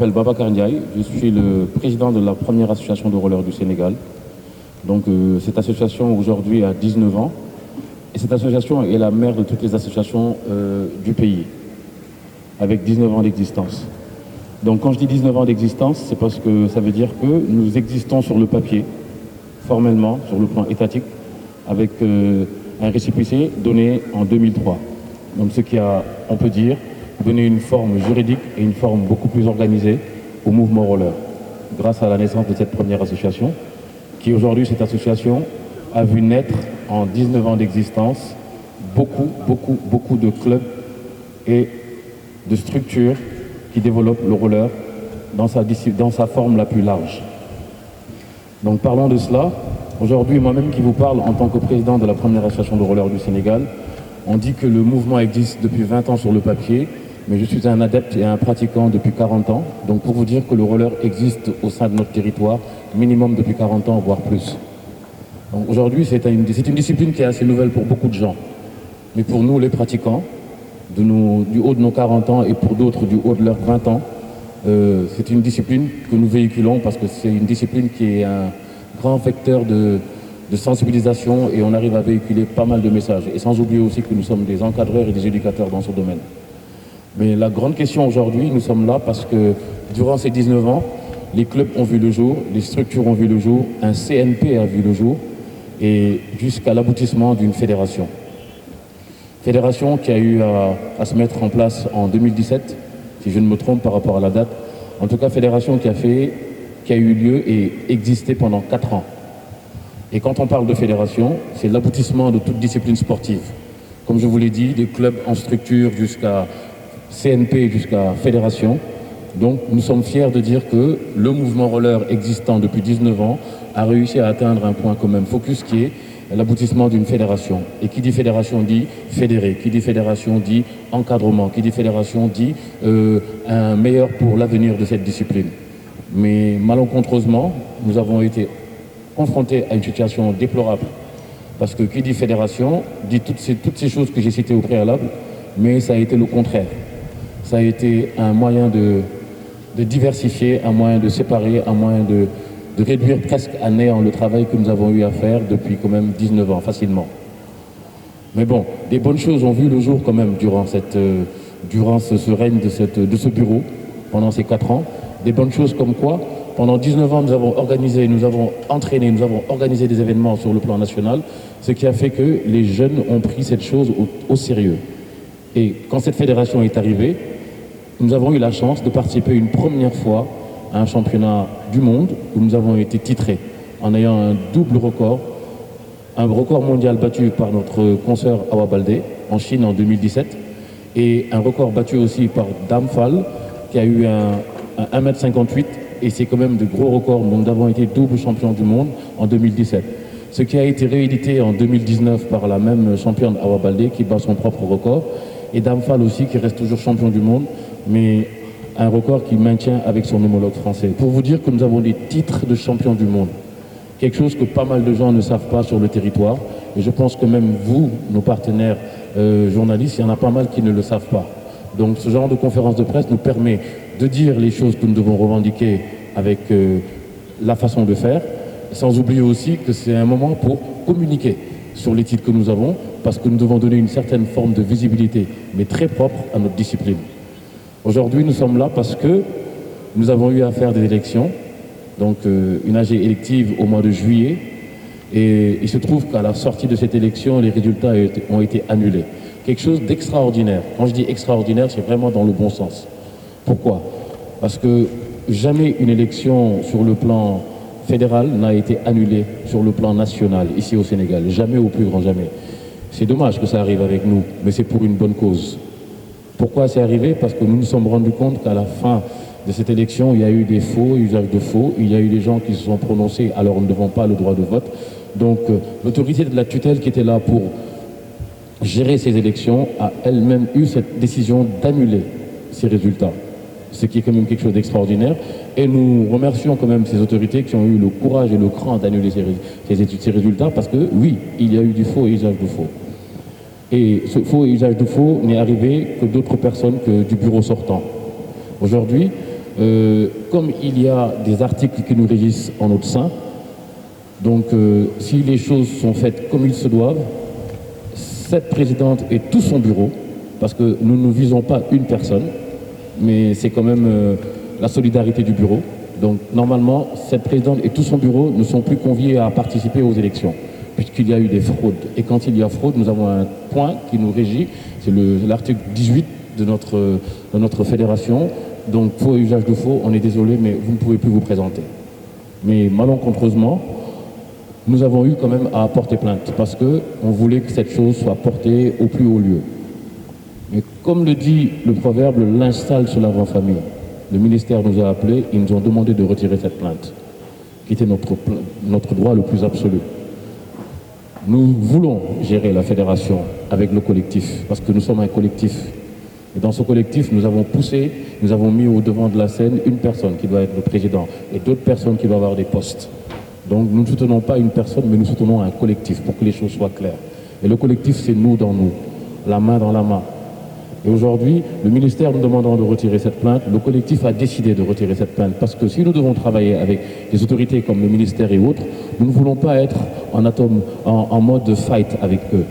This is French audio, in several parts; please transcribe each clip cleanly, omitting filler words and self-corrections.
m'appelle Babacar Ndiaye, je suis le président de la première association de rollers du Sénégal. Donc cette association aujourd'hui a 19 ans et cette association est la mère de toutes les associations du pays, avec 19 ans d'existence. Donc quand je dis 19 ans d'existence, c'est parce que ça veut dire que nous existons sur le papier, formellement, sur le plan étatique, avec un récépissé donné en 2003. Donc ce qui a, on peut dire, donné une forme juridique et une forme beaucoup plus organisée au mouvement roller, grâce à la naissance de cette première association, qui aujourd'hui, cette association, a vu naître en 19 ans d'existence beaucoup de clubs et de structures qui développent le roller dans sa forme la plus large. Donc parlons de cela. Aujourd'hui, moi-même qui vous parle en tant que président de la première association de roller du Sénégal, on dit que le mouvement existe depuis 20 ans sur le papier, mais je suis un adepte et un pratiquant depuis 40 ans. Donc pour vous dire que le roller existe au sein de notre territoire, minimum depuis 40 ans, voire plus. Donc aujourd'hui, c'est une discipline qui est assez nouvelle pour beaucoup de gens. Mais pour nous, les pratiquants, du haut de nos 40 ans et pour d'autres du haut de leurs 20 ans, c'est une discipline que nous véhiculons parce que c'est une discipline qui est un grand vecteur de sensibilisation et on arrive à véhiculer pas mal de messages. Et sans oublier aussi que nous sommes des encadreurs et des éducateurs dans ce domaine. Mais la grande question aujourd'hui, nous sommes là parce que durant ces 19 ans, les clubs ont vu le jour, les structures ont vu le jour, un CNP a vu le jour et jusqu'à l'aboutissement d'une fédération. Fédération qui a eu à se mettre en place en 2017, si je ne me trompe par rapport à la date. En tout cas, fédération qui a eu lieu et existé pendant 4 ans. Et quand on parle de fédération, c'est l'aboutissement de toute discipline sportive. Comme je vous l'ai dit, des clubs en structure jusqu'à CNP, jusqu'à fédération. Donc nous sommes fiers de dire que le mouvement roller existant depuis 19 ans a réussi à atteindre un point quand même focus qui est l'aboutissement d'une fédération. Et qui dit fédération dit fédéré, qui dit fédération dit encadrement, qui dit fédération dit un meilleur pour l'avenir de cette discipline. Mais malencontreusement, nous avons été confrontés à une situation déplorable. Parce que qui dit fédération dit toutes ces choses que j'ai citées au préalable, mais ça a été le contraire. Ça a été un moyen de diversifier, un moyen de séparer, un moyen de réduire presque à néant le travail que nous avons eu à faire depuis quand même 19 ans, facilement. Mais bon, des bonnes choses ont vu le jour quand même durant ce règne de ce bureau, pendant ces 4 ans. Des bonnes choses comme quoi, pendant 19 ans, nous avons organisé, nous avons entraîné, nous avons organisé des événements sur le plan national, ce qui a fait que les jeunes ont pris cette chose au sérieux. Et quand cette fédération est arrivée, nous avons eu la chance de participer une première fois à un championnat du monde où nous avons été titrés en ayant un double record, un record mondial battu par notre consoeur Awa Baldé en Chine en 2017 et un record battu aussi par Dame Fall qui a eu un 1m58 et c'est quand même de gros records. Nous avons été double champion du monde en 2017. Ce qui a été réédité en 2019 par la même championne Awa Baldé qui bat son propre record et Dame Fall aussi qui reste toujours champion du monde mais un record qui maintient avec son homologue français. Pour vous dire que nous avons des titres de champion du monde. Quelque chose que pas mal de gens ne savent pas sur le territoire. Et je pense que même vous, nos partenaires journalistes, il y en a pas mal qui ne le savent pas. Donc ce genre de conférence de presse nous permet de dire les choses que nous devons revendiquer avec la façon de faire, sans oublier aussi que c'est un moment pour communiquer sur les titres que nous avons, parce que nous devons donner une certaine forme de visibilité, mais très propre à notre discipline. Aujourd'hui, nous sommes là parce que nous avons eu à faire des élections, donc une AG élective au mois de juillet, et il se trouve qu'à la sortie de cette élection, les résultats ont été annulés. Quelque chose d'extraordinaire. Quand je dis extraordinaire, c'est vraiment dans le bon sens. Pourquoi? Parce que jamais une élection sur le plan fédéral n'a été annulée sur le plan national, ici au Sénégal. Jamais, au plus grand jamais. C'est dommage que ça arrive avec nous, mais c'est pour une bonne cause. Pourquoi c'est arrivé? Parce que nous nous sommes rendus compte qu'à la fin de cette élection, il y a eu des faux, usage de faux, il y a eu des gens qui se sont prononcés alors nous n'avons pas le droit de vote. Donc l'autorité de la tutelle qui était là pour gérer ces élections a elle-même eu cette décision d'annuler ces résultats. Ce qui est quand même quelque chose d'extraordinaire. Et nous remercions quand même ces autorités qui ont eu le courage et le cran d'annuler ces résultats parce que oui, il y a eu du faux et usage de faux. Et ce faux et usage de faux n'est arrivé que d'autres personnes que du bureau sortant. Aujourd'hui, Comme il y a des articles qui nous régissent en notre sein, donc si les choses sont faites comme il se doivent, cette présidente et tout son bureau, parce que nous ne visons pas une personne, mais c'est quand même la solidarité du bureau. Donc normalement, cette présidente et tout son bureau ne sont plus conviés à participer aux élections, puisqu'il y a eu des fraudes. Et quand il y a fraude, nous avons un point qui nous régit, c'est l'article 18 de notre fédération. Donc faux et usage de faux, on est désolé, mais vous ne pouvez plus vous présenter. Mais malencontreusement, nous avons eu quand même à porter plainte, parce qu'on voulait que cette chose soit portée au plus haut lieu. Mais comme le dit le proverbe, le linge sale se lave en famille. Le ministère nous a appelés, ils nous ont demandé de retirer cette plainte, qui était notre droit le plus absolu. Nous voulons gérer la fédération avec le collectif, parce que nous sommes un collectif. Et dans ce collectif, nous avons poussé, nous avons mis au devant de la scène une personne qui doit être le président et d'autres personnes qui doivent avoir des postes. Donc nous ne soutenons pas une personne, mais nous soutenons un collectif pour que les choses soient claires. Et le collectif, c'est nous dans nous, la main dans la main. Et aujourd'hui, le ministère nous demandant de retirer cette plainte, le collectif a décidé de retirer cette plainte. Parce que si nous devons travailler avec des autorités comme le ministère et autres, nous ne voulons pas être en mode fight avec eux,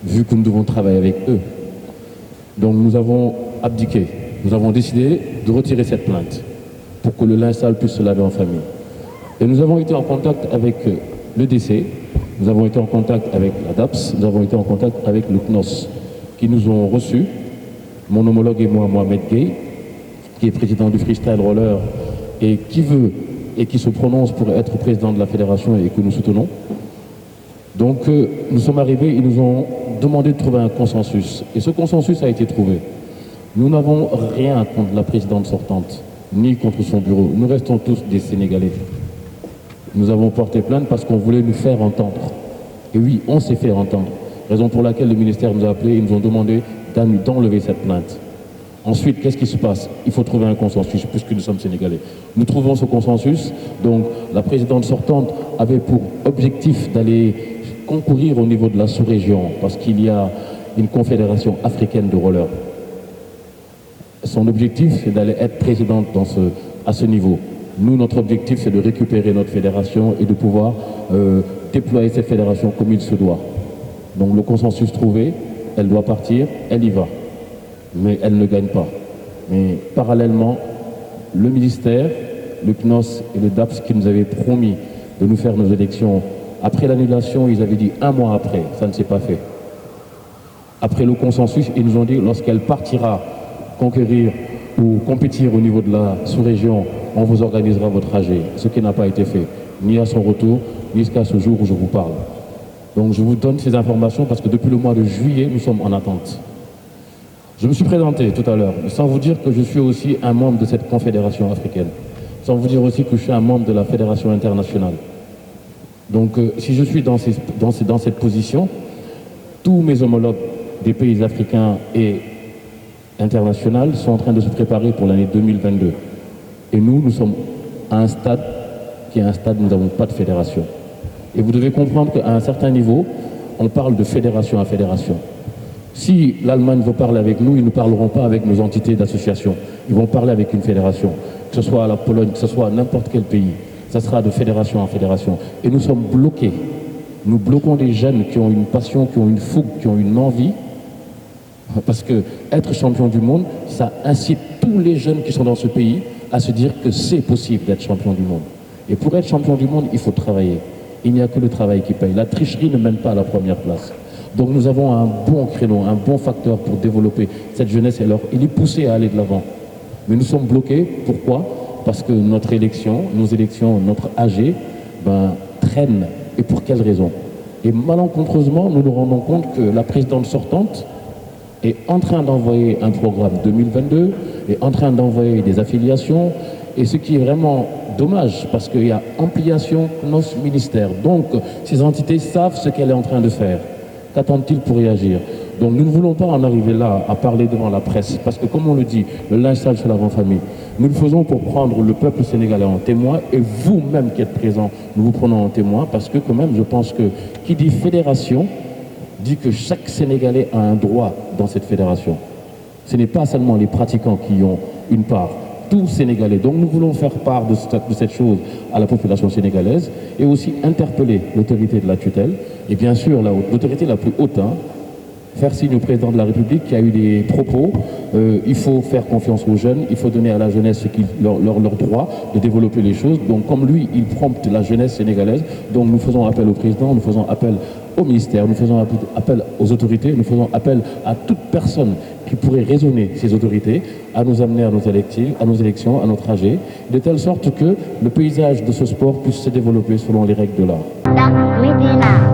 vu que nous devons travailler avec eux. Donc nous avons abdiqué, nous avons décidé de retirer cette plainte pour que le linge sale puisse se laver en famille. Et nous avons été en contact avec le DC, nous avons été en contact avec la DAPS, nous avons été en contact avec le CNOS, qui nous ont reçus. Mon homologue et moi, Mohamed Gueye, qui est président du Freestyle Roller et qui veut et qui se prononce pour être président de la fédération et que nous soutenons. Donc nous sommes arrivés, ils nous ont demandé de trouver un consensus. Et ce consensus a été trouvé. Nous n'avons rien contre la présidente sortante, ni contre son bureau. Nous restons tous des Sénégalais. Nous avons porté plainte parce qu'on voulait nous faire entendre. Et oui, on s'est fait entendre. Raison pour laquelle le ministère nous a appelés, ils nous ont demandé d'enlever cette plainte. Ensuite, qu'est-ce qui se passe? Il faut trouver un consensus, puisque nous sommes Sénégalais. Nous trouvons ce consensus. Donc, la présidente sortante avait pour objectif d'aller concourir au niveau de la sous-région, parce qu'il y a une confédération africaine de rollers. Son objectif, c'est d'aller être présidente à ce niveau. Nous, notre objectif, c'est de récupérer notre fédération et de pouvoir déployer cette fédération comme il se doit. Donc, le consensus trouvé, elle doit partir, elle y va. Mais elle ne gagne pas. Mais parallèlement, le ministère, le CNOS et le DAPS qui nous avaient promis de nous faire nos élections, après l'annulation, ils avaient dit 1 mois après, ça ne s'est pas fait. Après le consensus, ils nous ont dit lorsqu'elle partira conquérir ou compétir au niveau de la sous-région, on vous organisera votre trajet. Ce qui n'a pas été fait, ni à son retour, ni jusqu'à ce jour où je vous parle. Donc je vous donne ces informations parce que depuis le mois de juillet, nous sommes en attente. Je me suis présenté tout à l'heure, sans vous dire que je suis aussi un membre de cette confédération africaine, sans vous dire aussi que je suis un membre de la fédération internationale. Donc si je suis dans cette position, tous mes homologues des pays africains et internationaux sont en train de se préparer pour l'année 2022. Et nous sommes à un stade qui est un stade où nous n'avons pas de fédération. Et vous devez comprendre qu'à un certain niveau, on parle de fédération à fédération. Si l'Allemagne veut parler avec nous, ils ne parleront pas avec nos entités d'association. Ils vont parler avec une fédération, que ce soit à la Pologne, que ce soit à n'importe quel pays. Ça sera de fédération en fédération. Et nous sommes bloqués. Nous bloquons des jeunes qui ont une passion, qui ont une fougue, qui ont une envie. Parce que être champion du monde, ça incite tous les jeunes qui sont dans ce pays à se dire que c'est possible d'être champion du monde. Et pour être champion du monde, il faut travailler. Il n'y a que le travail qui paye. La tricherie ne mène pas à la première place. Donc nous avons un bon créneau, un bon facteur pour développer cette jeunesse et il est poussé à aller de l'avant. Mais nous sommes bloqués. Pourquoi? Parce que notre élection, nos élections, notre AG, traînent. Et pour quelle raison? Et malencontreusement, nous nous rendons compte que la présidente sortante est en train d'envoyer un programme 2022, est en train d'envoyer des affiliations, et ce qui est vraiment dommage, parce qu'il y a ampliation de nos ministères. Donc, ces entités savent ce qu'elle est en train de faire. Qu'attendent-ils pour réagir? Donc, nous ne voulons pas en arriver là à parler devant la presse, parce que comme on le dit, le linge sale se lave en famille. Nous le faisons pour prendre le peuple sénégalais en témoin, et vous-même qui êtes présents, nous vous prenons en témoin, parce que quand même, je pense que qui dit fédération, dit que chaque Sénégalais a un droit dans cette fédération. Ce n'est pas seulement les pratiquants qui ont une part. tout Sénégalais. Donc nous voulons faire part de cette chose à la population sénégalaise et aussi interpeller l'autorité de la tutelle et bien sûr l'autorité la plus haute, faire signe au président de la République qui a eu des propos. Il faut faire confiance aux jeunes, il faut donner à la jeunesse leur droit de développer les choses. Donc comme lui, il prompte la jeunesse sénégalaise, donc nous faisons appel au président, nous faisons appel au ministère, nous faisons appel aux autorités, nous faisons appel à toute personne qui pourrait raisonner ces autorités à nous amener à nos élections, à nos trajets, de telle sorte que le paysage de ce sport puisse se développer selon les règles de l'art.